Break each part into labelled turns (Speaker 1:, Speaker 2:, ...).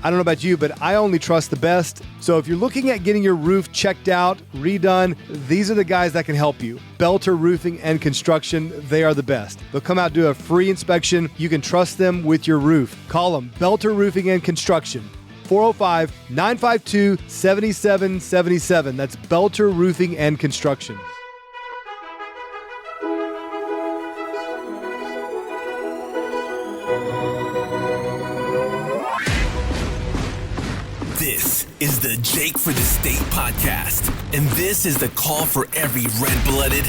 Speaker 1: I don't know about you, but I only trust the best. So if you're looking at getting your roof checked out, redone, these are the guys that can help you. Belter Roofing and Construction, they are the best. They'll come out and do a free inspection. You can trust them with your roof. Call them, Belter Roofing and Construction. 405-952-7777. That's Belter Roofing and Construction.
Speaker 2: This is the Jake for the State podcast, and this is the call for every red-blooded,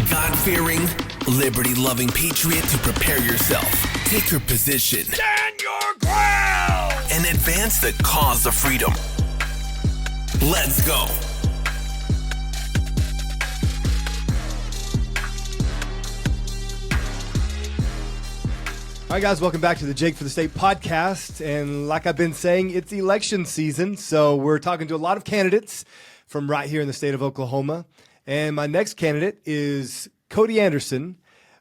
Speaker 2: God-fearing, liberty-loving patriot to prepare yourself, take your position, stand your ground, and advance the cause of freedom. Let's go.
Speaker 1: All right, guys, welcome back to the Jake for the State podcast. And like I've been saying, it's election season, so we're talking to a lot of candidates from right here in the state of Oklahoma. And my next candidate is Cody Anderson,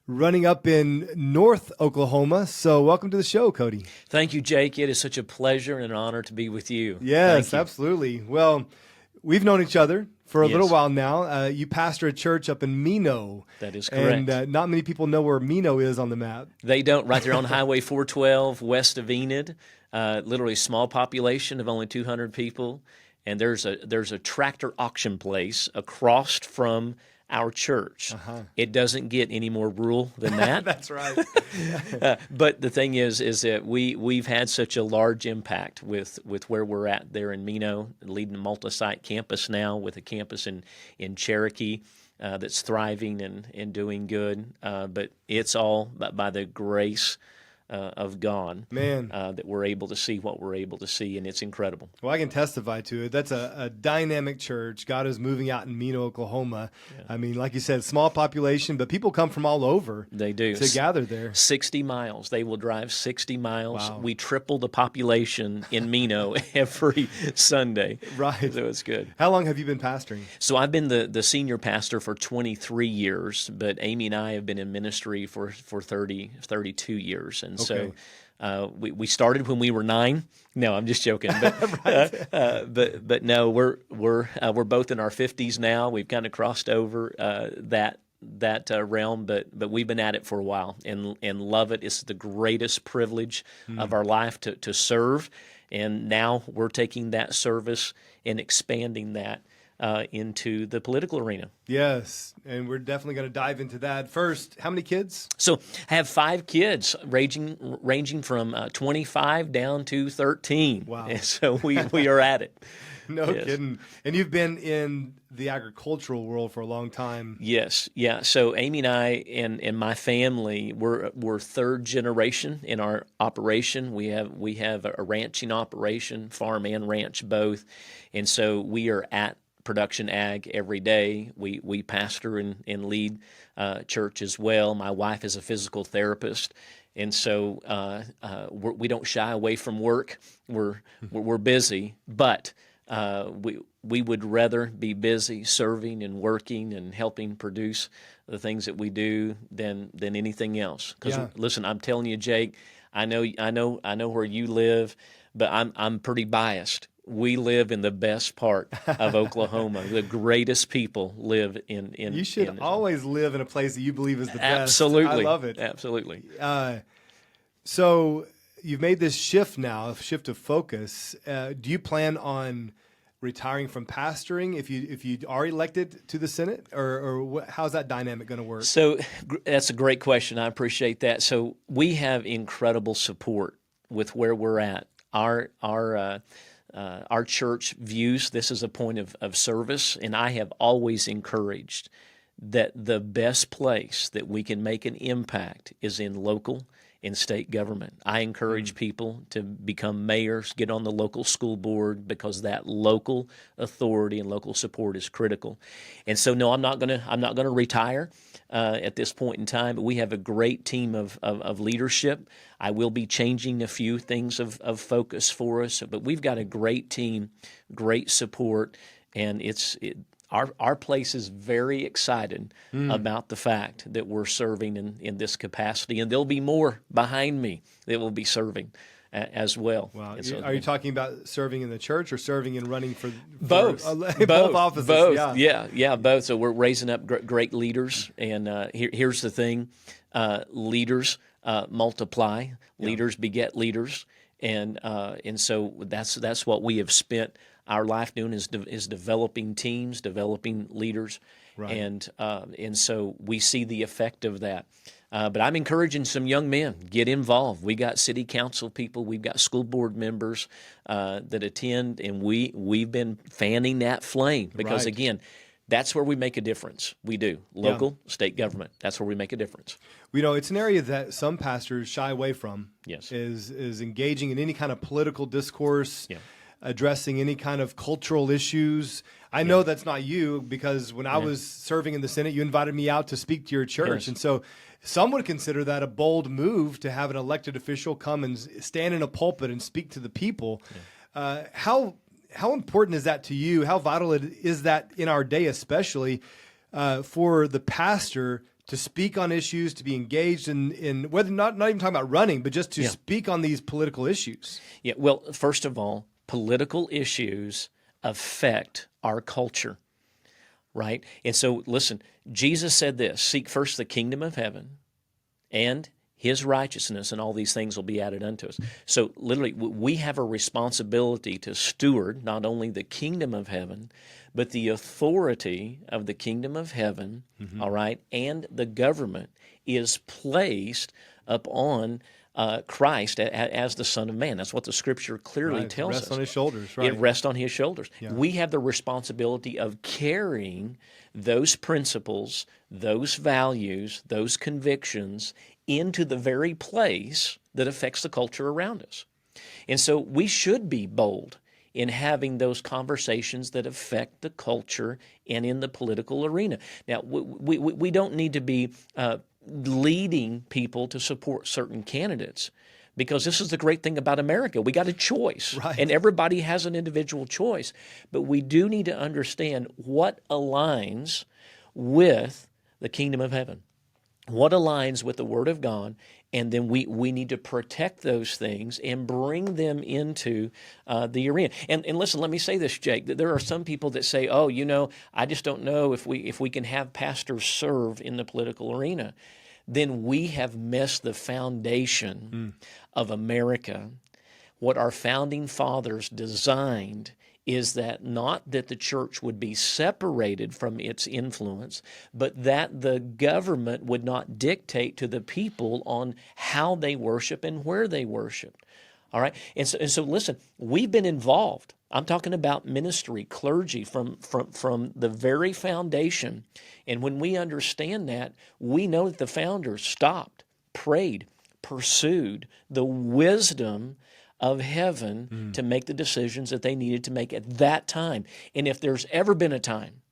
Speaker 1: running up in North Oklahoma. So welcome to the show, Cody.
Speaker 3: Thank you, Jake. It is such a pleasure and an honor to be with you.
Speaker 1: Yes, absolutely. Well, we've known each other for a little while now. You pastor a church up in Mino.
Speaker 3: That is correct.
Speaker 1: And not many people know where Mino is on the map.
Speaker 3: They don't. Right there on Highway 412 west of Enid. Literally a small population of only 200 people. And there's a tractor auction place across from our church. It doesn't get any more rural than that.
Speaker 1: That's right.
Speaker 3: But the thing is that we've had such a large impact with where we're at there in Mino, leading a multi-site campus now with a campus in Cherokee that's thriving and doing good. But it's all by the grace of God, that we're able to see what we're able to see, and it's incredible.
Speaker 1: Well, I can testify to it. That's a dynamic church. God is moving out in Mino, Oklahoma. Yeah. I mean, like you said, small population, but people come from all over.
Speaker 3: They do.
Speaker 1: To gather there.
Speaker 3: 60 miles. They will drive 60 miles.
Speaker 1: Wow.
Speaker 3: We triple the population in Mino every Sunday.
Speaker 1: Right.
Speaker 3: So it's good.
Speaker 1: How long have you been pastoring?
Speaker 3: So I've been the senior pastor for 23 years, but Amy and I have been in ministry for 32 years. And so we started when we were 9. No, I'm just joking. But but no, we're both in our 50s now. We've kind of crossed over that realm, but we've been at it for a while and love it. It's the greatest privilege of our life to serve, and now we're taking that service and expanding that into the political arena.
Speaker 1: Yes, and we're definitely going to dive into that. First, how many kids?
Speaker 3: So I have 5 kids, ranging from 25 down to 13.
Speaker 1: Wow.
Speaker 3: And so we are at it.
Speaker 1: No kidding. And you've been in the agricultural world for a long time.
Speaker 3: Yes, yeah. So Amy and I and my family, we're third generation in our operation. We have a ranching operation, farm and ranch both, and so we are at production ag every day. We pastor and lead church as well. My wife is a physical therapist, and so we don't shy away from work. We're busy, but we would rather be busy serving and working and helping produce the things that we do than anything else. Because listen, I'm telling you, Jake, I know where you live, but I'm pretty biased. We live in the best part of Oklahoma. The greatest people live in.
Speaker 1: You should always live in a place that you believe is the best.
Speaker 3: Absolutely,
Speaker 1: I love it.
Speaker 3: Absolutely.
Speaker 1: So you've made this shift now, a shift of focus. Do you plan on retiring from pastoring if you are elected to the Senate, or how's that dynamic going to work?
Speaker 3: So that's a great question. I appreciate that. So we have incredible support with where we're at. Our church views this as a point of service, and I have always encouraged that the best place that we can make an impact is in local and state government. I encourage people to become mayors, get on the local school board, because that local authority and local support is critical. And so, no, I'm not gonna retire at this point in time. But we have a great team of leadership. I will be changing a few things of focus for us, but we've got a great team, great support, and our place is very excited about the fact that we're serving in this capacity, and there'll be more behind me that will be serving as well.
Speaker 1: Wow.
Speaker 3: And so,
Speaker 1: Are you talking about serving in the church or serving and running for
Speaker 3: both?
Speaker 1: Both offices.
Speaker 3: Both. Yeah, both. So we're raising up great leaders, and here's the thing: leaders multiply, leaders beget leaders, and so that's what we have spent our life doing is developing teams, developing leaders,
Speaker 1: Right.
Speaker 3: and so we see the effect of that. But I'm encouraging some young men, get involved. We got city council people, we've got school board members that attend, and we've been fanning that flame because,
Speaker 1: Right.
Speaker 3: again, that's where we make a difference. We do. Local, state government, that's where we make a difference.
Speaker 1: It's an area that some pastors shy away from.
Speaker 3: Yes.
Speaker 1: Is engaging in any kind of political discourse,
Speaker 3: Yeah.
Speaker 1: addressing any kind of cultural issues. I know that's not you because when I was serving in the Senate, you invited me out to speak to your church.
Speaker 3: Yes.
Speaker 1: And so some would consider that a bold move to have an elected official come and stand in a pulpit and speak to the people. Yeah. How important is that to you? How vital is that in our day, especially for the pastor to speak on issues, to be engaged in whether not even talking about running, but just to speak on these political issues?
Speaker 3: Yeah. Well, first of all, political issues affect our culture, right? And so, listen, Jesus said this: seek first the kingdom of heaven and his righteousness, and all these things will be added unto us. So literally, we have a responsibility to steward not only the kingdom of heaven, but the authority of the kingdom of heaven, all right, and the government is placed upon Christ as the Son of Man. That's what the Scripture clearly tells us.
Speaker 1: It rests on his shoulders, right?
Speaker 3: It rests on his shoulders.
Speaker 1: Yeah.
Speaker 3: We have the responsibility of carrying those principles, those values, those convictions into the very place that affects the culture around us. And so we should be bold in having those conversations that affect the culture and in the political arena. Now, we don't need to be leading people to support certain candidates, because this is the great thing about America. We got a choice,
Speaker 1: right,
Speaker 3: and everybody has an individual choice. But we do need to understand what aligns with the kingdom of heaven, what aligns with the Word of God, and then we need to protect those things and bring them into the arena. And listen, let me say this, Jake, that there are some people that say, oh, I just don't know if we can have pastors serve in the political arena. Then we have missed the foundation of America. What our founding fathers designed is that not that the church would be separated from its influence, but that the government would not dictate to the people on how they worship and where they worship. All right? And so listen, we've been involved. I'm talking about ministry, clergy from the very foundation. And when we understand that, we know that the founders stopped, prayed, pursued the wisdom of heaven to make the decisions that they needed to make at that time. And if there's ever been a time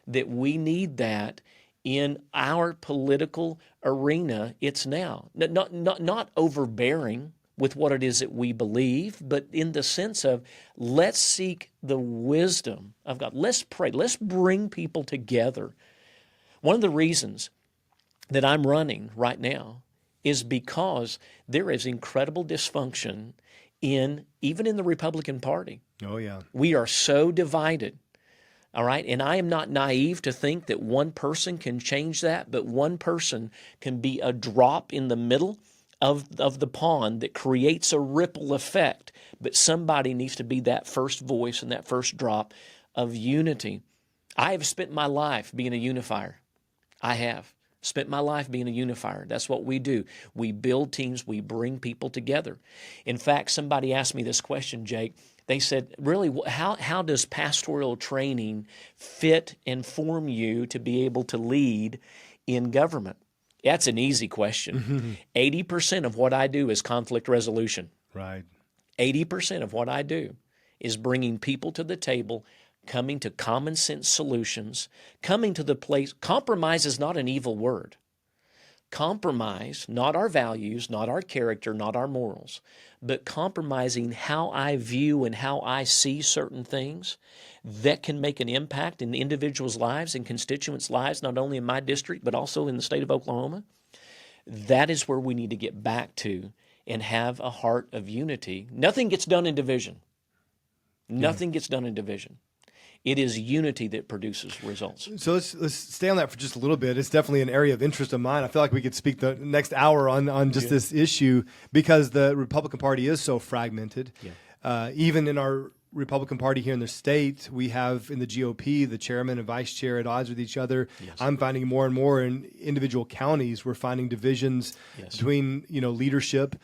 Speaker 3: that we need that in our political arena, it's now. Not overbearing with what it is that we believe, but in the sense of let's seek the wisdom of God. Let's pray. Let's bring people together. One of the reasons that I'm running right now is because there is incredible dysfunction even in the Republican Party.
Speaker 1: Oh, yeah.
Speaker 3: We are so divided, all right? And I am not naive to think that one person can change that, but one person can be a drop in the middle of the pond that creates a ripple effect. But somebody needs to be that first voice and that first drop of unity. I have spent my life being a unifier. I have spent my life being a unifier. That's what we do. We build teams. We bring people together. In fact, somebody asked me this question, Jake. They said, really, how does pastoral training fit and form you to be able to lead in government? That's an easy question. 80% of what I do is conflict resolution.
Speaker 1: Right.
Speaker 3: 80% of what I do is bringing people to the table, coming to common sense solutions, coming to the place. Compromise is not an evil word. Compromise, not our values, not our character, not our morals, but compromising how I view and how I see certain things that can make an impact in individuals' lives and constituents' lives, not only in my district, but also in the state of Oklahoma. That is where we need to get back to and have a heart of unity. Nothing gets done in division. Nothing gets done in division. It is unity that produces results.
Speaker 1: So let's stay on that for just a little bit. It's definitely an area of interest of mine. I feel like we could speak the next hour on just this issue because the Republican Party is so fragmented.
Speaker 3: Yeah.
Speaker 1: Even in our Republican Party here in the state, we have in the GOP the chairman and vice chair at odds with each other.
Speaker 3: Yes.
Speaker 1: I'm finding more and more in individual counties we're finding divisions between leadership,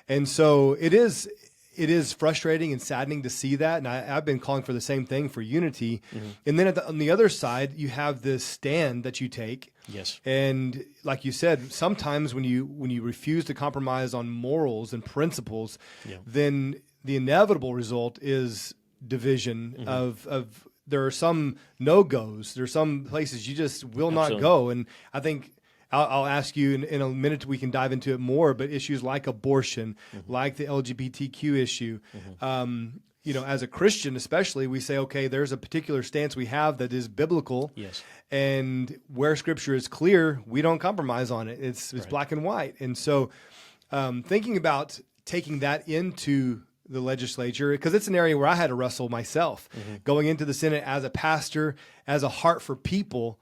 Speaker 1: and so it is frustrating and saddening to see that. And I've been calling for the same thing, for unity. Mm-hmm. And then on the other side, you have this stand that you take.
Speaker 3: Yes.
Speaker 1: And like you said, sometimes when you refuse to compromise on morals and principles, then the inevitable result is division. Mm-hmm. of there are some no-goes. There are some places you just will not go. And I think I'll ask you in a minute, we can dive into it more, but issues like abortion, like the LGBTQ issue, as a Christian especially, we say, okay, there's a particular stance we have that is biblical.
Speaker 3: Yes.
Speaker 1: And where Scripture is clear, we don't compromise on it. It's black and white. And so thinking about taking that into the legislature, because it's an area where I had to wrestle myself, going into the Senate as a pastor, as a heart for people,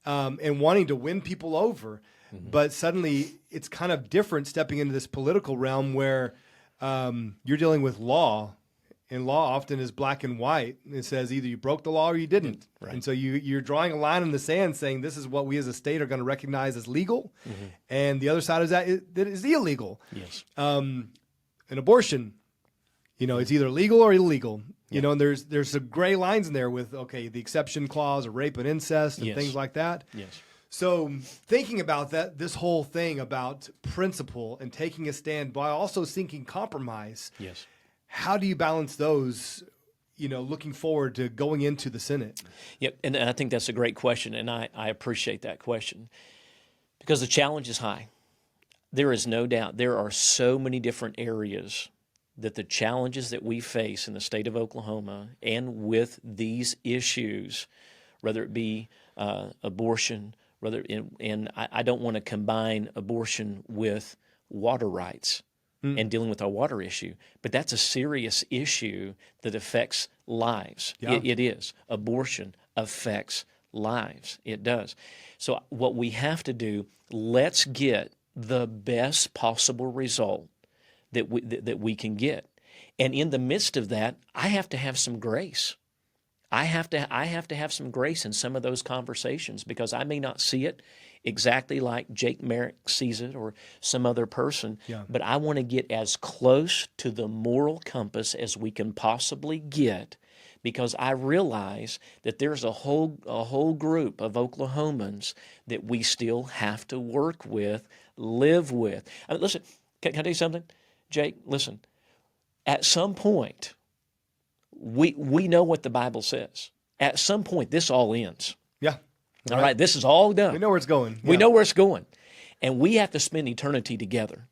Speaker 1: and wanting to win people over. But suddenly it's kind of different stepping into this political realm where you're dealing with law, and law often is black and white. It says either you broke the law or you didn't. Right. And so you're drawing a line in the sand saying this is what we as a state are going to recognize as legal, and the other side is that is illegal.
Speaker 3: Yes.
Speaker 1: An abortion, it's either legal or illegal. And there's some gray lines in there with, the exception clause of rape and incest and things like that.
Speaker 3: Yes.
Speaker 1: So thinking about that, this whole thing about principle and taking a stand by also seeking compromise.
Speaker 3: Yes.
Speaker 1: How do you balance those, looking forward to going into the Senate?
Speaker 3: Yep, and I think that's a great question, and I appreciate that question because the challenge is high. There is no doubt there are so many different areas that the challenges that we face in the state of Oklahoma and with these issues, whether it be abortion, and I don't want to combine abortion with water rights and dealing with our water issue, but that's a serious issue that affects lives.
Speaker 1: Yeah.
Speaker 3: It is. Abortion affects lives. It does. So what we have to do, let's get the best possible result that we can get. And in the midst of that, I have to have some grace. I have to have some grace in some of those conversations because I may not see it exactly like Jake Merrick sees it or some other person, but I want to get as close to the moral compass as we can possibly get because I realize that there's a whole group of Oklahomans that we still have to work with, live with. I mean, listen, can I tell you something? Jake, listen, at some point, we know what the Bible says. At some point, this all ends.
Speaker 1: Yeah.
Speaker 3: All right, this is all done.
Speaker 1: We know where it's going.
Speaker 3: We know where it's going. And we have to spend eternity together.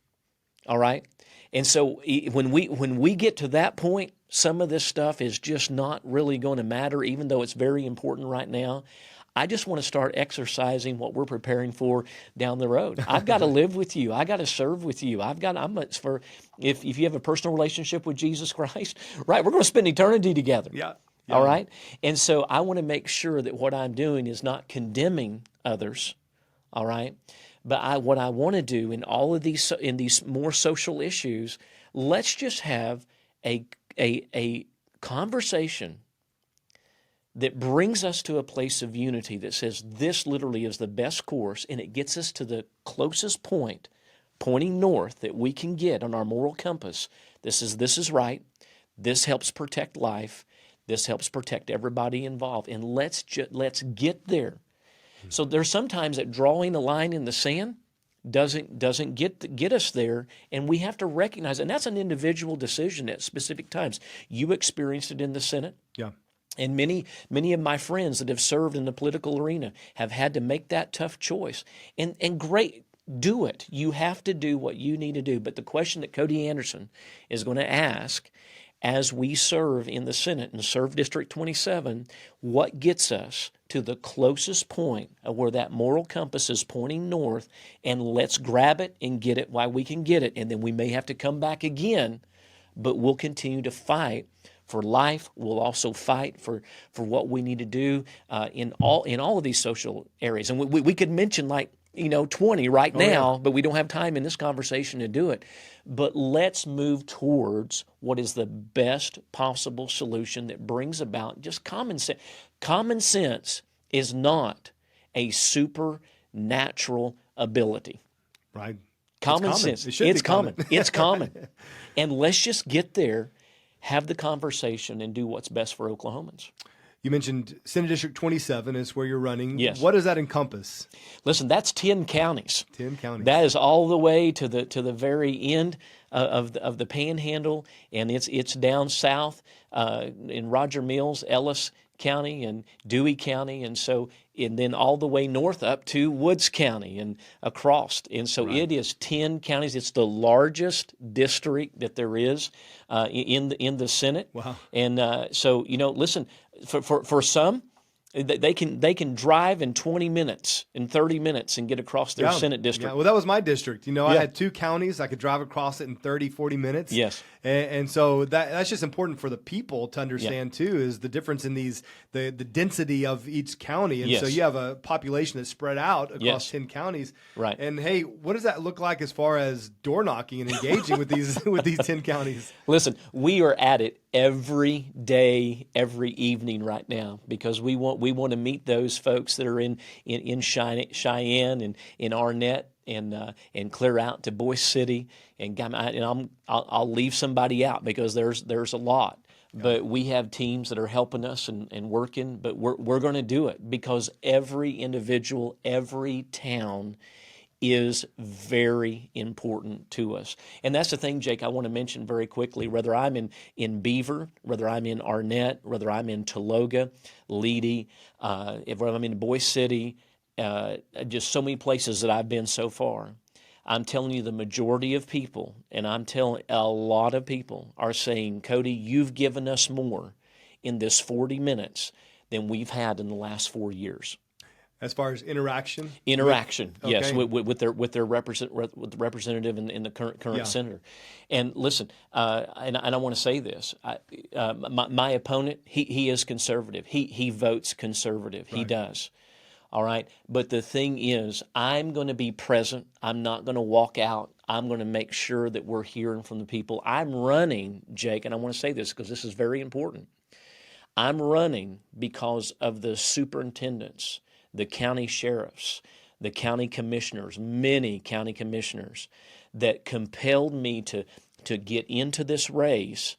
Speaker 3: All right? And so when we get to that point, some of this stuff is just not really going to matter, even though it's very important right now. I just want to start exercising what we're preparing for down the road. I've got to live with you. I got to serve with you. If you have a personal relationship with Jesus Christ, right, we're going to spend eternity together.
Speaker 1: Yeah.
Speaker 3: All right? And so I want to make sure that what I'm doing is not condemning others, all right? But what I want to do in all of these more social issues, let's just have a conversation that brings us to a place of unity that says this literally is the best course, and it gets us to the closest point, pointing north, that we can get on our moral compass. This is right. This helps protect life. This helps protect everybody involved. And let's get there. So there's sometimes that drawing a line in the sand doesn't get us there, and we have to recognize it. And that's an individual decision at specific times. You experienced it in the Senate.
Speaker 1: Yeah.
Speaker 3: And many of my friends that have served in the political arena have had to make that tough choice. And great, do it. You have to do what you need to do. But the question that Cody Anderson is going to ask as we serve in the Senate and serve District 27, what gets us to the closest point of where that moral compass is pointing north, and let's grab it and get it while we can get it. And then we may have to come back again, but we'll continue to fight for life. We'll also fight for what we need to do in all of these social areas. And we could mention 20 right now, but we don't have time in this conversation to do it. But let's move towards what is the best possible solution that brings about just common sense. Common sense is not a supernatural ability.
Speaker 1: Right.
Speaker 3: Common
Speaker 1: it's
Speaker 3: sense.
Speaker 1: It's
Speaker 3: common. It's common. And let's just get there, have the conversation, and do what's best for Oklahomans.
Speaker 1: You mentioned Senate District 27 is where you're running.
Speaker 3: Yes.
Speaker 1: What does that encompass?
Speaker 3: Listen, that's 10 counties.
Speaker 1: 10 counties.
Speaker 3: That is all the way to the very end of the Panhandle, and it's down south in Roger Mills, Ellis County, and Dewey County, and then all the way north up to Woods County and across. And so It is 10 counties. It's the largest district that there is in the Senate.
Speaker 1: Wow.
Speaker 3: And listen, for some, they can drive in 20 minutes, in 30 minutes, and get across their Senate district.
Speaker 1: Yeah. Well, that was my district. I had 2 counties. I could drive across it in 30, 40 minutes.
Speaker 3: Yes.
Speaker 1: And so that's just important for the people to understand, too, is the difference in the density of each county. And so you have a population that's spread out across 10 counties.
Speaker 3: Right.
Speaker 1: And, hey, what does that look like as far as door knocking and engaging with these 10 counties?
Speaker 3: Listen, we are at it every day, every evening right now, because we want to meet those folks that are in Cheyenne and in Arnett and clear out to Boise City, and I'll leave somebody out because there's a lot. But we have teams that are helping us and working. But we're going to do it because every individual, every town is very important to us. And that's the thing, Jake, I want to mention very quickly. Whether I'm in Beaver, whether I'm in Arnett, whether I'm in Tologa, Leedy, whether I'm in Boise City, just so many places that I've been so far, I'm telling you the majority of people, and I'm telling a lot of people, are saying, Cody, you've given us more in this 40 minutes than we've had in the last 4 years.
Speaker 1: As far as interaction?
Speaker 3: Yes, with their representative and the current senator. And listen, and I want to say this: my opponent, he is conservative. He votes conservative. Right. He does. All right. But the thing is, I'm going to be present. I'm not going to walk out. I'm going to make sure that we're hearing from the people. I'm running, Jake, and I want to say this because this is very important. I'm running because of the superintendents, the county sheriffs, the county commissioners, many county commissioners that compelled me to get into this race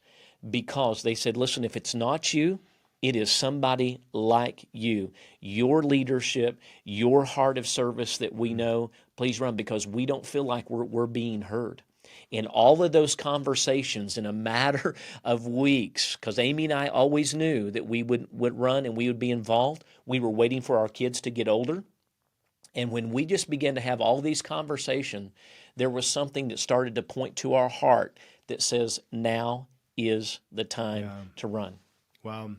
Speaker 3: because they said, listen, if it's not you, it is somebody like you. Your leadership, your heart of service that we know, please run because we don't feel like we're being heard. In all of those conversations in a matter of weeks, because Amy and I always knew that we would run and we would be involved. We were waiting for our kids to get older. And when we just began to have all these conversations, there was something that started to point to our heart that says, now is the time to run.
Speaker 1: Wow.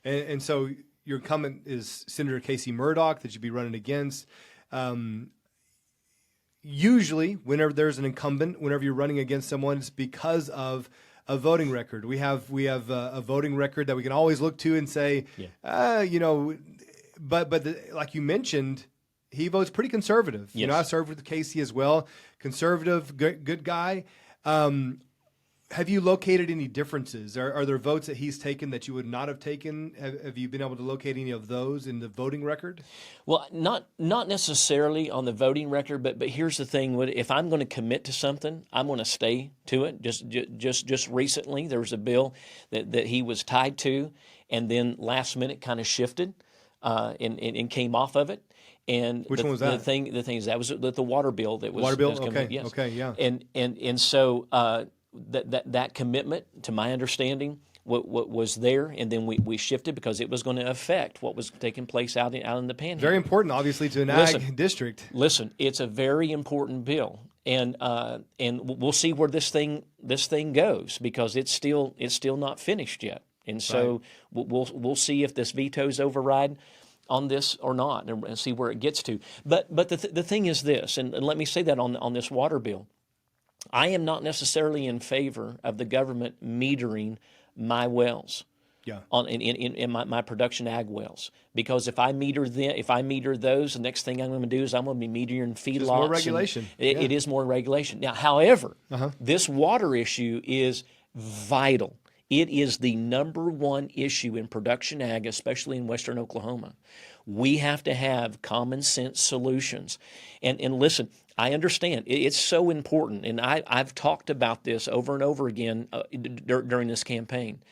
Speaker 1: And so your incumbent is Senator Casey Murdock that you'd be running against. Usually, whenever there's an incumbent, whenever you're running against someone, it's because of a voting record. We have a voting record that we can always look to and say, but like you mentioned, he votes pretty conservative.
Speaker 3: Yes.
Speaker 1: I served with Casey as well. Conservative, good guy. Have you located any differences? Are there votes that he's taken that you would not have taken? Have you been able to locate any of those in the voting record?
Speaker 3: Well, not necessarily on the voting record, but here's the thing: if I'm going to commit to something, I'm going to stay to it. Just recently, there was a bill that he was tied to, and then last minute kind of shifted and came off of it. And
Speaker 1: which one was that?
Speaker 3: The thing is that was the water bill that was
Speaker 1: water bill.
Speaker 3: That was
Speaker 1: okay,
Speaker 3: yes.
Speaker 1: Okay, yeah.
Speaker 3: And so. That commitment, to my understanding, what was there, and then we shifted because it was going to affect what was taking place out in the Panhandle.
Speaker 1: Very important, obviously, to an ag district.
Speaker 3: Listen, it's a very important bill, and we'll see where this thing goes, because it's still not finished yet. And so we'll see if this veto's override on this or not, and see where it gets to. But the thing is this, and let me say that on this water bill, I am not necessarily in favor of the government metering my wells.
Speaker 1: Yeah.
Speaker 3: In my production ag wells, because if I meter those, the next thing I'm going to do is I'm going to be metering feedlots.
Speaker 1: More regulation.
Speaker 3: It is more regulation. Now, however, this water issue is vital. It is the number one issue in production ag, especially in western Oklahoma. We have to have common sense solutions. And listen, I understand it's so important, and I've talked about this over and over again during this campaign.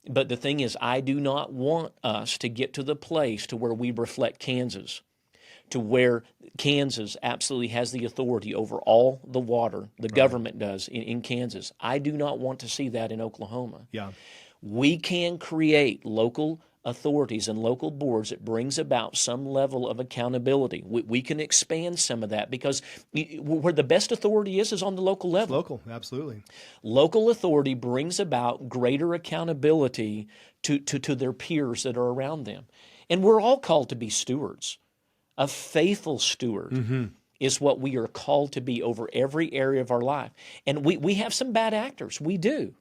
Speaker 3: But the thing is, I do not want us to get to the place to where we reflect Kansas, to where Kansas absolutely has the authority over all the water. The government does in Kansas. I do not want to see that in Oklahoma.
Speaker 1: Yeah. We
Speaker 3: can create local authorities and local boards that brings about some level of accountability. We can expand some of that, because where the best authority is on the local level.
Speaker 1: Local, absolutely.
Speaker 3: Local authority brings about greater accountability to their peers that are around them. And we're all called to be stewards. A faithful steward is what we are called to be over every area of our life. And we have some bad actors. We do.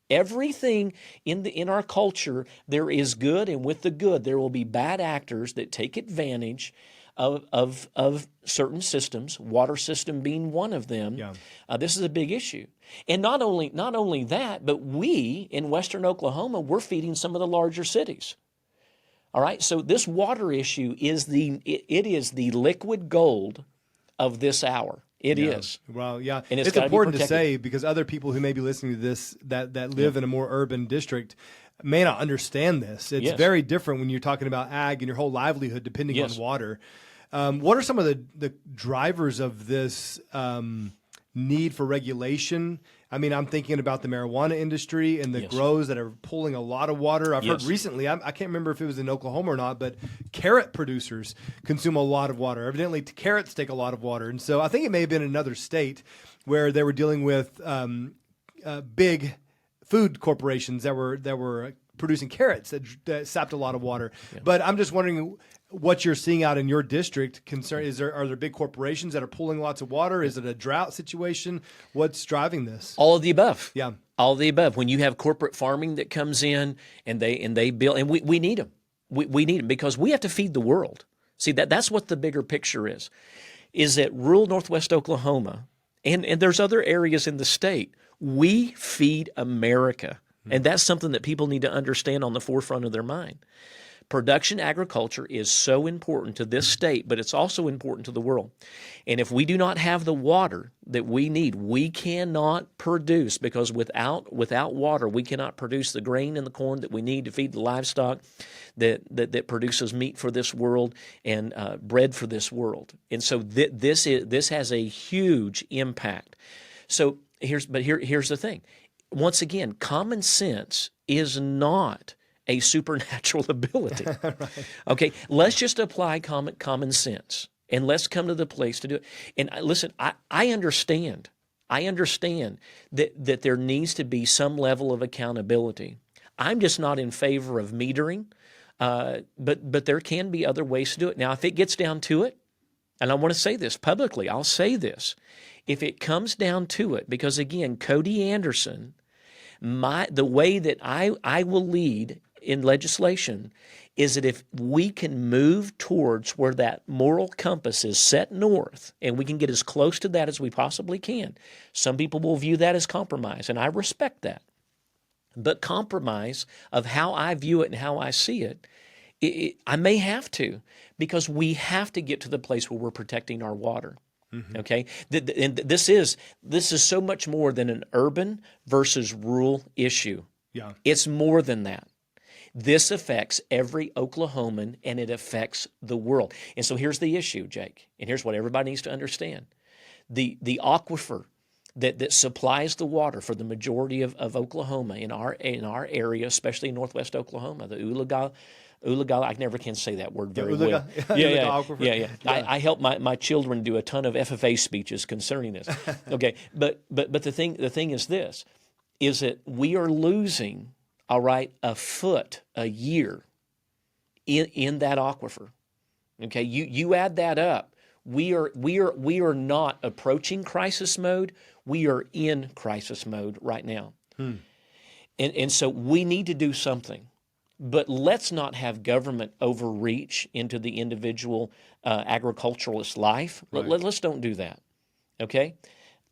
Speaker 3: Everything in our culture, there is good, and with the good, there will be bad actors that take advantage of certain systems, water system being one of them.
Speaker 1: Yeah.
Speaker 3: This is a big issue. And not only that, but we in western Oklahoma, we're feeding some of the larger cities. All right, so this water issue is it is the liquid gold of this hour. It is.
Speaker 1: Well, yeah.
Speaker 3: And
Speaker 1: it's important to say, because other people who may be listening to this that live in a more urban district may not understand this. It's very different when you're talking about ag and your whole livelihood depending on water. What are some of the drivers of this need for regulation? I mean, I'm thinking about the marijuana industry and the grows that are pulling a lot of water. I've heard recently, I can't remember if it was in Oklahoma or not, but carrot producers consume a lot of water. Evidently, carrots take a lot of water. And so I think it may have been another state where they were dealing with big food corporations that were producing carrots that sapped a lot of water. Yeah. But I'm just wondering what you're seeing out in your district. Are there big corporations that are pulling lots of water? Is it a drought situation? What's driving this?
Speaker 3: All of the above.
Speaker 1: Yeah.
Speaker 3: All of the above. When you have corporate farming that comes in and they build, and we need them. We need them because we have to feed the world. See, that's what the bigger picture is that rural northwest Oklahoma, and there's other areas in the state, we feed America. And that's something that people need to understand on the forefront of their mind. Production agriculture is so important to this state, but it's also important to the world. And if we do not have the water that we need, we cannot produce, because without water, we cannot produce the grain and the corn that we need to feed the livestock that produces meat for this world and bread for this world. And so this has a huge impact. So here's the thing. Once again, common sense is not a supernatural ability. Right. Okay, let's just apply common sense, and let's come to the place to do it. And listen, I understand that there needs to be some level of accountability. I'm just not in favor of metering, but there can be other ways to do it. Now, if it gets down to it, and I want to say this publicly, I'll say this. If it comes down to it, because again, Cody Anderson, the way that I will lead in legislation is that if we can move towards where that moral compass is set north, and we can get as close to that as we possibly can. Some people will view that as compromise, and I respect that. But compromise of how I view it and how I see it, I may have to, because we have to get to the place where we're protecting our water. Mm-hmm. Okay, and this is so much more than an urban versus rural issue.
Speaker 1: Yeah,
Speaker 3: it's more than that. This affects every Oklahoman, and it affects the world. And so here's the issue, Jake, and here's what everybody needs to understand: the aquifer that supplies the water for the majority of Oklahoma in our area, especially in northwest Oklahoma, the Ulaga, I never can say that word very well. Yeah. I help my children do a ton of FFA speeches concerning this. Okay, but the thing is this, is that we are losing, all right, a foot a year in that aquifer. Okay, you add that up. We are not approaching crisis mode. We are in crisis mode right now. And so we need to do something. But let's not have government overreach into the individual agriculturalist life.
Speaker 1: Right.
Speaker 3: Let's don't do that. Okay?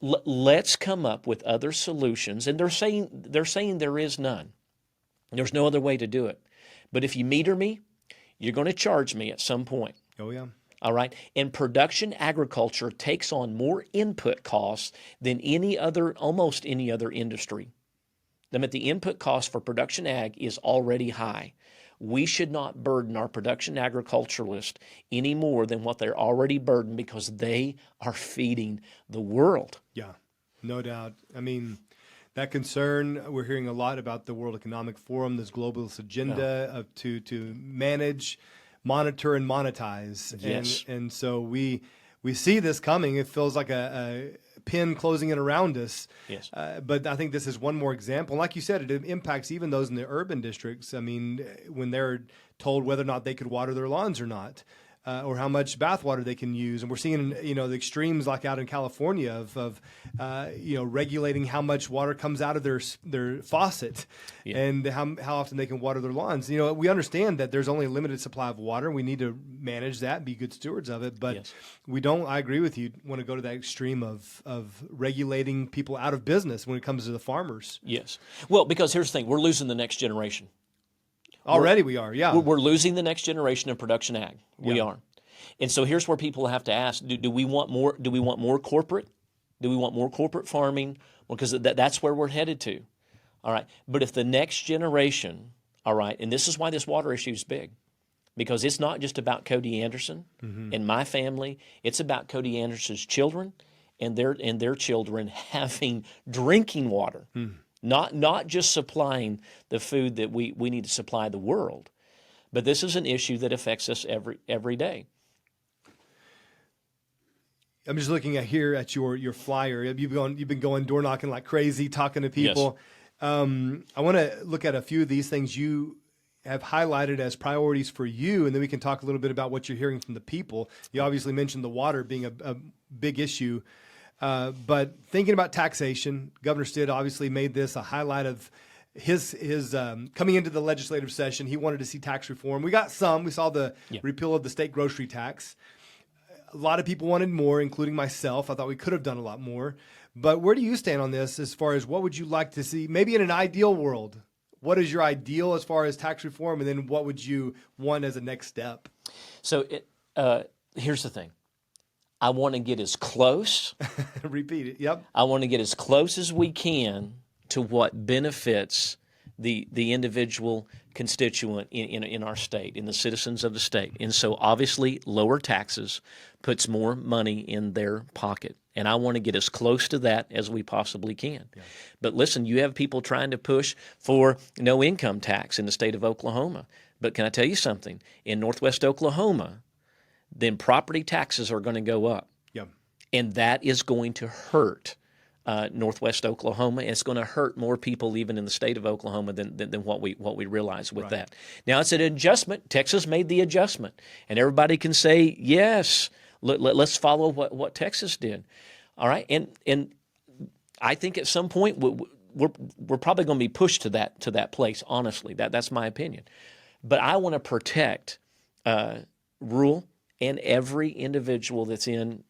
Speaker 3: Let's come up with other solutions. And they're saying there is none. There's no other way to do it. But if you meter me, you're going to charge me at some point.
Speaker 1: Oh, yeah.
Speaker 3: All right. And production agriculture takes on more input costs than almost any other industry. The input cost for production ag is already high. We should not burden our production agriculturalists any more than what they're already burdened, because they are feeding the world.
Speaker 1: Yeah, no doubt. I mean, that concern, we're hearing a lot about the World Economic Forum, this globalist agenda to manage, monitor, and monetize.
Speaker 3: Yes.
Speaker 1: And so we see this coming. It feels like a pin closing in around us.
Speaker 3: Yes.
Speaker 1: But I think this is one more example. Like you said, it impacts even those in the urban districts. I mean, when they're told whether or not they could water their lawns or not, or how much bathwater they can use. And we're seeing, the extremes like out in California of regulating how much water comes out of their faucet, and how often they can water their lawns. We understand that there's only a limited supply of water. We need to manage that, be good stewards of it. But we don't, I agree with you, want to go to that extreme of regulating people out of business when it comes to the farmers.
Speaker 3: Yes. Well, because here's the thing, we're losing the next generation.
Speaker 1: Already we are, yeah.
Speaker 3: We're losing the next generation of production ag. We are. And so here's where people have to ask, do we want more? Do we want more corporate? Do we want more corporate farming? Because that's where we're headed to. All right. But if the next generation, all right, and this is why this water issue is big, because it's not just about Cody Anderson and my family. It's about Cody Anderson's children and their children having drinking water. Not just supplying the food that we need to supply the world, but this is an issue that affects us every day.
Speaker 1: I'm just looking at your flyer. You've been going door knocking like crazy, talking to people. Yes. I want to look at a few of these things you have highlighted as priorities for you, and then we can talk a little bit about what you're hearing from the people. You obviously mentioned the water being a big issue. But thinking about taxation, Governor Stitt obviously made this a highlight of his coming into the legislative session. He wanted to see tax reform. We got some. We saw the repeal of the state grocery tax. A lot of people wanted more, including myself. I thought we could have done a lot more. But where do you stand on this as far as what would you like to see? Maybe in an ideal world, what is your ideal as far as tax reform? And then what would you want as a next step?
Speaker 3: So here's the thing. I want to get as close.
Speaker 1: Repeat it. Yep.
Speaker 3: I want to get as close as we can to what benefits the individual constituent in our state, in the citizens of the state. And so obviously lower taxes puts more money in their pocket. And I want to get as close to that as we possibly can. Yeah. But listen, you have people trying to push for no income tax in the state of Oklahoma. But can I tell you something? In northwest Oklahoma, then property taxes are going to go up.
Speaker 1: Yeah.
Speaker 3: And that is going to hurt northwest Oklahoma. And it's going to hurt more people even in the state of Oklahoma than what we realize with that. Now, it's an adjustment. Texas made the adjustment. And everybody can say, yes, let's follow what Texas did. All right? And I think at some point we're probably going to be pushed to that place, honestly. That's my opinion. But I want to protect rural and every individual that's in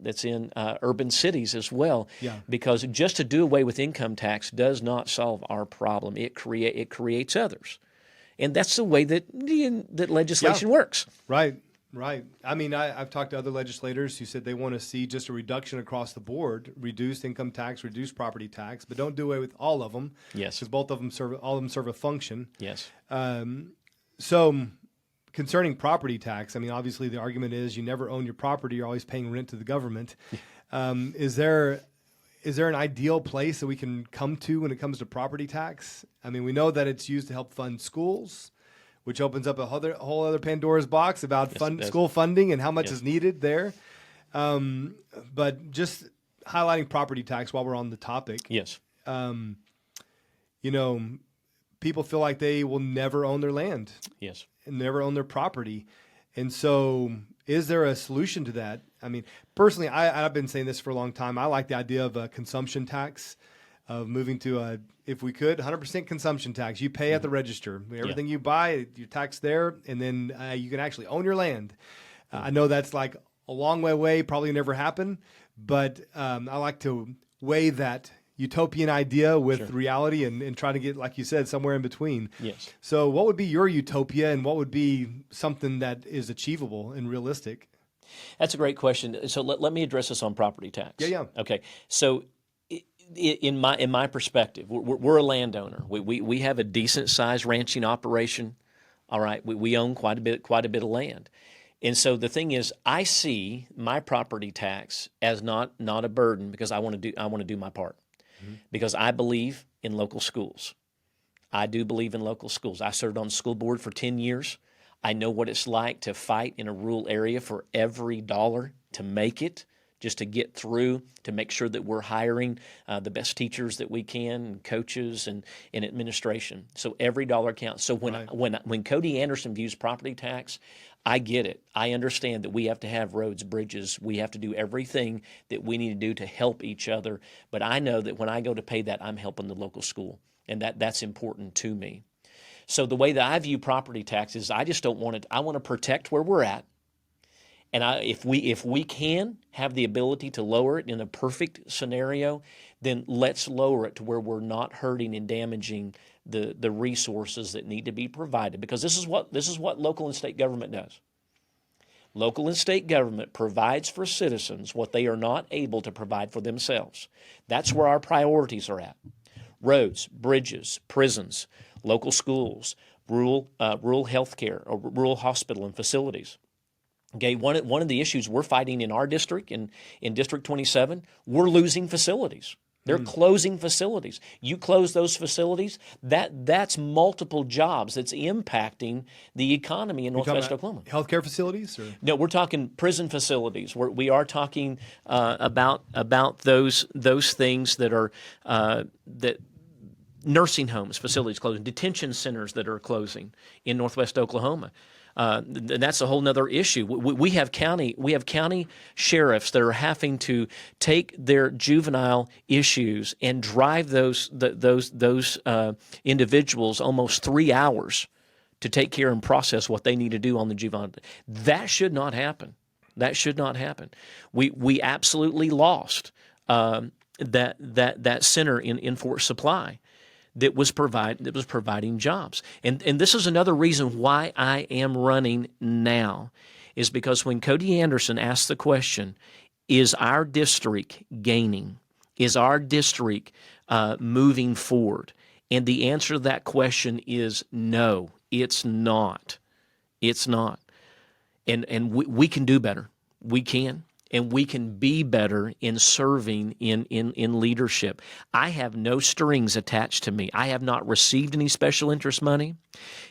Speaker 3: urban cities as well. Yeah. Because just to do away with income tax does not solve our problem. It creates others, and that's the way that legislation works.
Speaker 1: Right. I mean, I've talked to other legislators who said they want to see just a reduction across the board, reduced income tax, reduced property tax, but don't do away with all of them.
Speaker 3: Yes.
Speaker 1: Because all of them serve a function.
Speaker 3: Yes.
Speaker 1: So concerning property tax, I mean, obviously the argument is you never own your property. You're always paying rent to the government. Is there is there an ideal place that we can come to when it comes to property tax? I mean, we know that it's used to help fund schools, which opens up a whole other Pandora's box about school funding and how much is needed there. But just highlighting property tax while we're on the topic.
Speaker 3: Yes.
Speaker 1: You know, people feel like they will never own their land.
Speaker 3: Yes.
Speaker 1: And never own their property. And so is there a solution to that? I mean, personally, I've been saying this for a long time. I like the idea of a consumption tax, of moving to if we could, 100% consumption tax. You pay at the register. Everything you buy, you're taxed there, and then you can actually own your land. I know that's like a long way away, probably never happen, but I like to weigh that utopian idea with reality and try to get, like you said, somewhere in between.
Speaker 3: Yes. So
Speaker 1: what would be your utopia, and what would be something that is achievable and realistic?
Speaker 3: That's a great question. So let me address this on property tax.
Speaker 1: Yeah.
Speaker 3: Okay. So in my perspective, we're a landowner. We have a decent sized ranching operation. All right. We own quite a bit of land. And so the thing is, I see my property tax as not a burden, because I want to do my part. Mm-hmm. Because I believe in local schools. I do believe in local schools. I served on the school board for 10 years. I know what it's like to fight in a rural area for every dollar to make it, just to get through, to make sure that we're hiring the best teachers that we can, and coaches and administration. So every dollar counts. So when Cody Anderson views property tax, I get it. I understand that we have to have roads, bridges. We have to do everything that we need to do to help each other. But I know that when I go to pay that, I'm helping the local school, and that's important to me. So the way that I view property tax is, I just don't want it. I want to protect where we're at, and if we can have the ability to lower it in a perfect scenario, then let's lower it to where we're not hurting and damaging the resources that need to be provided. Because this is what local and state government does. Local and state government provides for citizens what they are not able to provide for themselves. That's where our priorities are at: roads, bridges, prisons, local schools, rural health care, or rural hospital and facilities. Okay, one of the issues we're fighting in our district, in District 27, we're losing facilities. They're closing facilities. You close those facilities, that's multiple jobs. That's impacting the economy in Northwest Oklahoma.
Speaker 1: Healthcare facilities? Or?
Speaker 3: No, we're talking prison facilities. We are talking about those things that are that nursing homes, facilities closing, detention centers that are closing in Northwest Oklahoma. And that's a whole nother issue. We have county sheriffs that are having to take their juvenile issues and drive those individuals almost 3 hours to take care and process what they need to do on the juvenile. That should not happen. That should not happen. We absolutely lost that center in Fort Supply that was providing jobs. And this is another reason why I am running now, is because when Cody Anderson asked the question, is our district gaining? Is our district moving forward? And the answer to that question is no, it's not. It's not. And we can do better. We can. And we can be better in serving in leadership. I have no strings attached to me. I have not received any special interest money.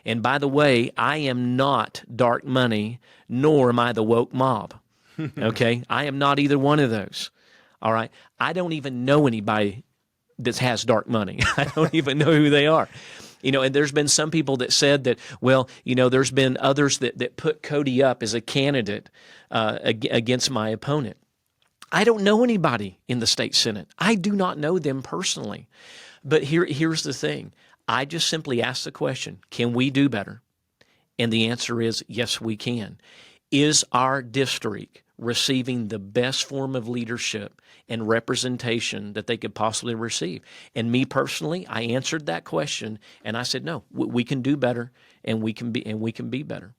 Speaker 3: And by the way, I am not dark money, nor am I the woke mob. Okay? I am not either one of those. All right? I don't even know anybody that has dark money. I don't even know who they are. And there's been some people that said that, well, there's been others that put Cody up as a candidate against my opponent. I don't know anybody in the state Senate. I do not know them personally. But here's the thing. I just simply ask the question, can we do better? And the answer is, yes, we can. Is our district receiving the best form of leadership and representation that they could possibly receive? And me personally, I answered that question, and I said, no, we can do better, and we can be better.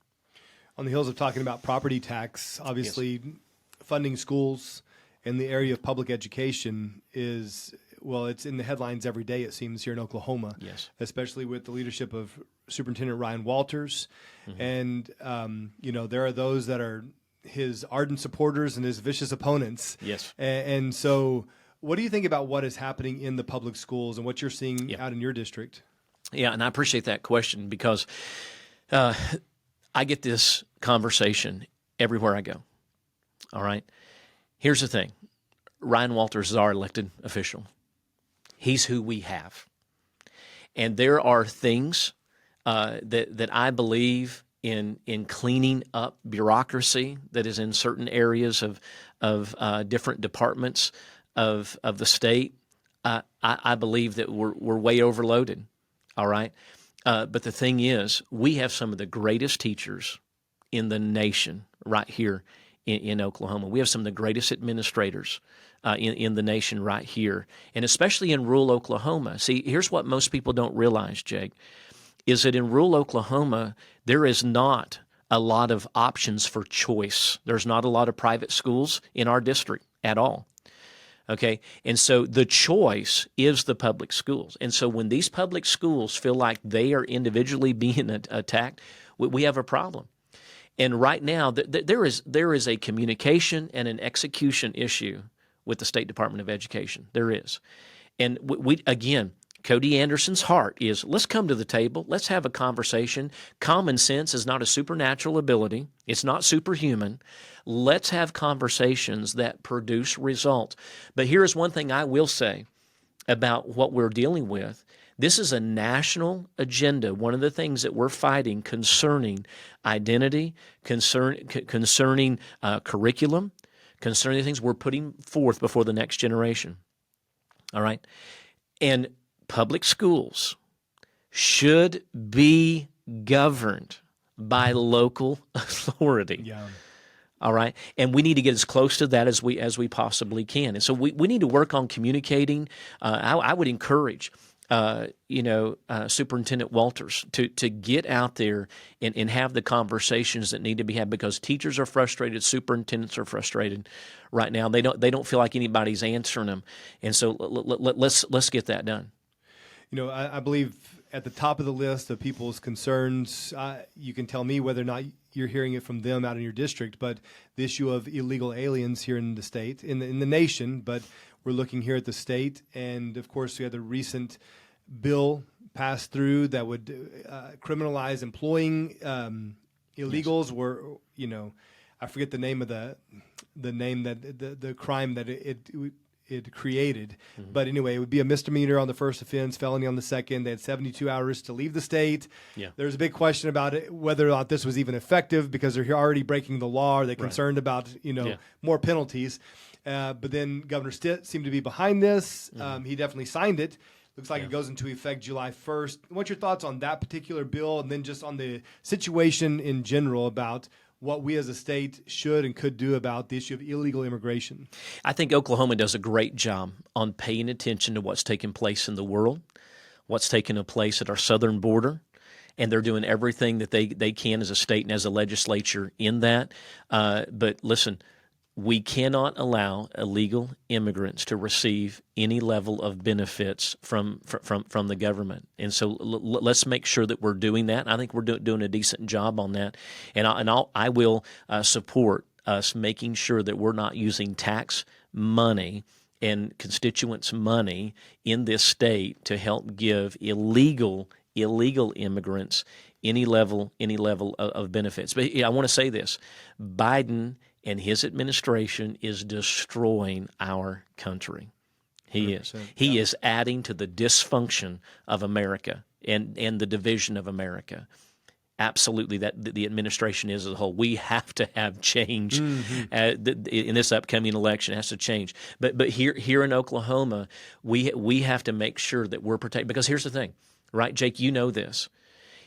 Speaker 1: On the heels of talking about property tax, obviously, funding schools in the area of public education is, well, it's in the headlines every day, it seems, here in Oklahoma.
Speaker 3: Yes. Especially
Speaker 1: with the leadership of Superintendent Ryan Walters. Mm-hmm. And, there are those that are his ardent supporters and his vicious opponents.
Speaker 3: Yes.
Speaker 1: And so What do you think about what is happening in the public schools and what you're seeing out in your district?
Speaker 3: Yeah, and I appreciate that question because I get this conversation everywhere I go. All right? Here's the thing. Ryan Walters is our elected official. He's who we have. And there are things that I believe in cleaning up bureaucracy that is in certain areas of different departments of the state. I believe that we're way overloaded. All right, but the thing is, we have some of the greatest teachers in the nation right here in Oklahoma. We have some of the greatest administrators in the nation right here, and especially in rural Oklahoma. See, here's what most people don't realize, Jake, is that in rural Oklahoma, there is not a lot of options for choice. There's not a lot of private schools in our district at all. Okay, and so the choice is the public schools. And so when these public schools feel like they are individually being attacked, we have a problem. And right now, there is a communication and an execution issue with the State Department of Education. There is. And we again, Cody Anderson's heart is, let's come to the table. Let's have a conversation. Common sense is not a supernatural ability. It's not superhuman. Let's have conversations that produce results. But here's one thing I will say about what we're dealing with. This is a national agenda. One of the things that we're fighting concerning identity, concerning curriculum, concerning the things we're putting forth before the next generation. All right? And public schools should be governed by local authority. Yeah. All right, and we need to get as close to that as we possibly can. And so we need to work on communicating. I would encourage Superintendent Walters to get out there and have the conversations that need to be had, because teachers are frustrated, superintendents are frustrated right now. They don't feel like anybody's answering them, and so let's get that done.
Speaker 1: I believe at the top of the list of people's concerns, you can tell me whether or not you're hearing it from them out in your district, but the issue of illegal aliens here in the state, in the nation, but we're looking here at the state. And of course, we had the recent bill passed through that would criminalize employing illegals. Yes. Were, I forget the name of the crime that it created. Mm-hmm. But anyway, it would be a misdemeanor on the first offense, felony on the second. They had 72 hours to leave the state. Yeah. There's a big question about it, whether or not this was even effective, because they're already breaking the law. Are they concerned about, more penalties? But then Governor Stitt seemed to be behind this. Mm-hmm. He definitely signed it. Looks like it goes into effect July 1st. What's your thoughts on that particular bill, and then just on the situation in general about what we as a state should and could do about the issue of illegal immigration?
Speaker 3: I think Oklahoma does a great job on paying attention to what's taking place in the world, what's taking place at our southern border, and they're doing everything that they can as a state and as a legislature in that. But listen, we cannot allow illegal immigrants to receive any level of benefits from the government, and so let's make sure that we're doing that. I think we're doing a decent job on that, and I will support us making sure that we're not using tax money and constituents' money in this state to help give illegal immigrants any level of benefits. But I want to say this: Biden and his administration is destroying our country. He is. He is adding to the dysfunction of America and the division of America. Absolutely, that the administration is as a whole. We have to have change in this upcoming election. It has to change. But here in Oklahoma, we have to make sure that we're protected. Because here's the thing, right, Jake? You know this.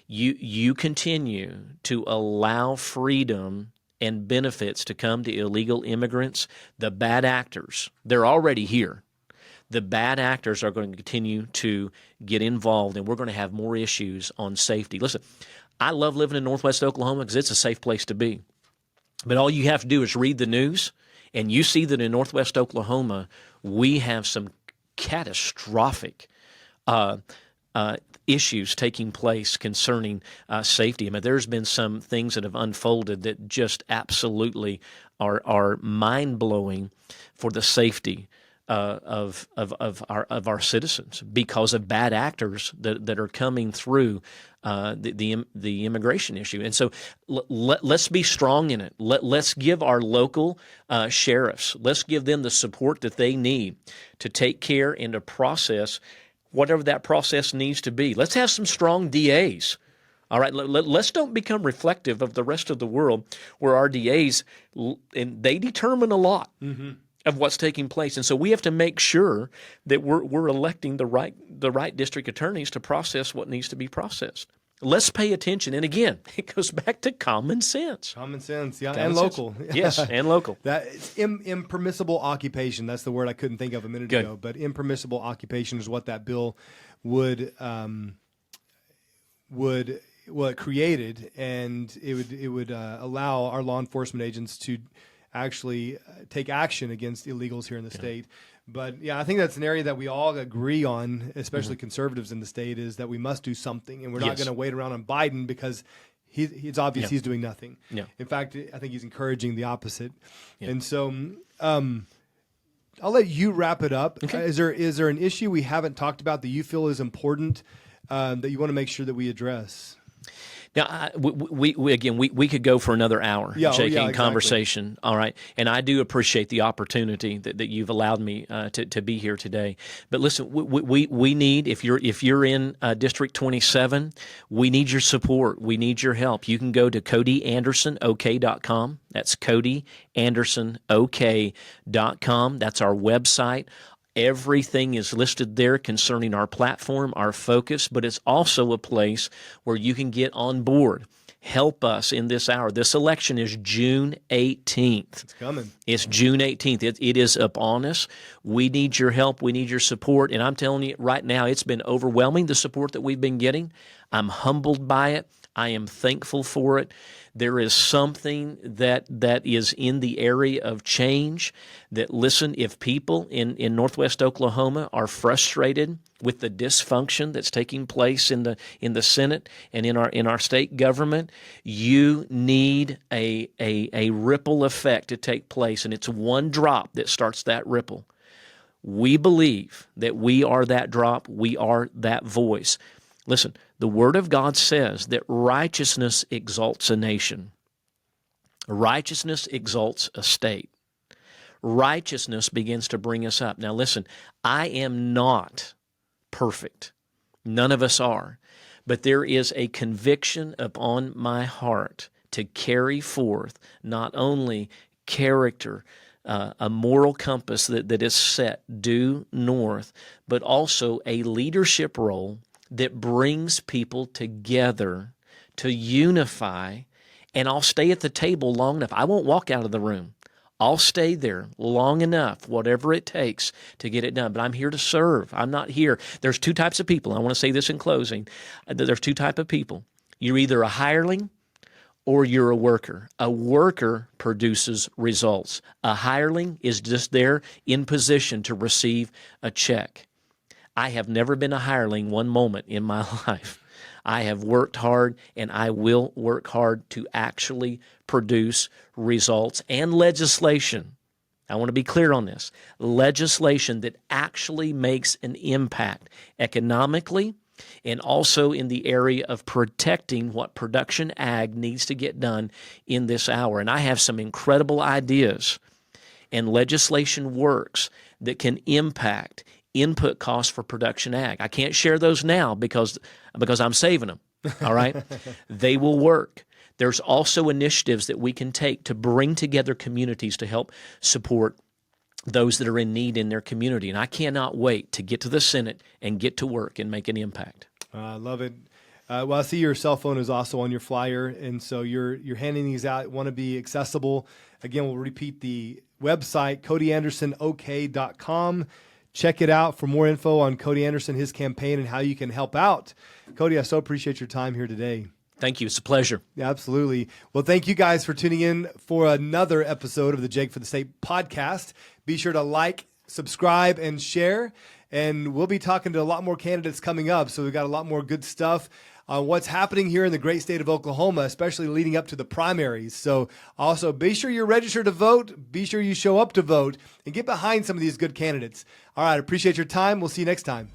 Speaker 3: You continue to allow freedom and benefits to come to illegal immigrants. The bad actors, they're already here. The bad actors are going to continue to get involved, and we're going to have more issues on safety. Listen, I love living in Northwest Oklahoma because it's a safe place to be. But all you have to do is read the news, and you see that in Northwest Oklahoma, we have some catastrophic issues taking place concerning safety. I mean, there's been some things that have unfolded that just absolutely are mind-blowing for the safety of our citizens because of bad actors that are coming through the immigration issue. And so let's be strong in it. Let's give our local sheriffs, let's give them the support that they need to take care and to process whatever that process needs to be. Let's have some strong DAs. All right, let's don't become reflective of the rest of the world where our DAs, and they determine a lot of what's taking place. And so we have to make sure that we're electing the right district attorneys to process what needs to be processed. Let's pay attention. And again, it goes back to common sense.
Speaker 1: Common sense, yeah,
Speaker 3: Common
Speaker 1: and
Speaker 3: sense.
Speaker 1: local.
Speaker 3: Yes, and local.
Speaker 1: That it's impermissible occupation. That's the word I couldn't think of a minute ago. But impermissible occupation is what that bill would it created, and it would allow our law enforcement agents to actually take action against illegals here in the state. But yeah, I think that's an area that we all agree on, especially conservatives in the state, is that we must do something, and we're not going to wait around on Biden because it's obvious he's doing nothing. Yeah. In fact, I think he's encouraging the opposite. Yeah. And so I'll let you wrap it up. Okay. Is there an issue we haven't talked about that you feel is important that you want to make sure that we address?
Speaker 3: Now, we could go for another hour, Jake, in conversation. All right, and I do appreciate the opportunity that you've allowed me to be here today. But listen, we need, if you're in District 27, we need your support. We need your help. You can go to CodyAndersonOK.com. That's CodyAndersonOK.com. That's our website. Everything is listed there concerning our platform, our focus, but it's also a place where you can get on board. Help us in this hour. This election is June 18th.
Speaker 1: It's coming.
Speaker 3: It's June 18th. It is upon us. We need your help. We need your support. And I'm telling you right now, it's been overwhelming, the support that we've been getting. I'm humbled by it. I am thankful for it. There is something that is in the area of change that, listen, if people in Northwest Oklahoma are frustrated with the dysfunction that's taking place in the Senate and in our state government, you need a ripple effect to take place, and it's one drop that starts that ripple. We believe that we are that drop, we are that voice. Listen, the Word of God says that righteousness exalts a nation. Righteousness exalts a state. Righteousness begins to bring us up. Now listen, I am not perfect. None of us are. But there is a conviction upon my heart to carry forth not only character, a moral compass that is set due north, but also a leadership role that brings people together to unify, and I'll stay at the table long enough. I won't walk out of the room. I'll stay there long enough, whatever it takes to get it done. But I'm here to serve. I'm not here. There's two types of people. I want to say this in closing. There's two types of people. You're either a hireling or you're a worker. A worker produces results. A hireling is just there in position to receive a check. I have never been a hireling one moment in my life. I have worked hard, and I will work hard to actually produce results and legislation. I want to be clear on this. Legislation that actually makes an impact economically and also in the area of protecting what production ag needs to get done in this hour. And I have some incredible ideas and legislation works that can impact input costs for production ag. I can't share those now because I'm saving them, all right? They will work. There's also initiatives that we can take to bring together communities to help support those that are in need in their community. And I cannot wait to get to the Senate and get to work and make an impact.
Speaker 1: I love it. Well, I see your cell phone is also on your flyer, and so you're handing these out. Want to be accessible. Again, we'll repeat the website, CodyAndersonOK.com. Check it out for more info on Cody Anderson, his campaign, and how you can help out. Cody, I so appreciate your time here today.
Speaker 3: Thank you. It's a pleasure.
Speaker 1: Yeah, absolutely. Well, thank you guys for tuning in for another episode of the Jake for the State podcast. Be sure to like, subscribe, and share. And we'll be talking to a lot more candidates coming up, so we've got a lot more good stuff. on what's happening here in the great state of Oklahoma, especially leading up to the primaries. So also be sure you're registered to vote. Be sure you show up to vote and get behind some of these good candidates. All right, appreciate your time. We'll see you next time.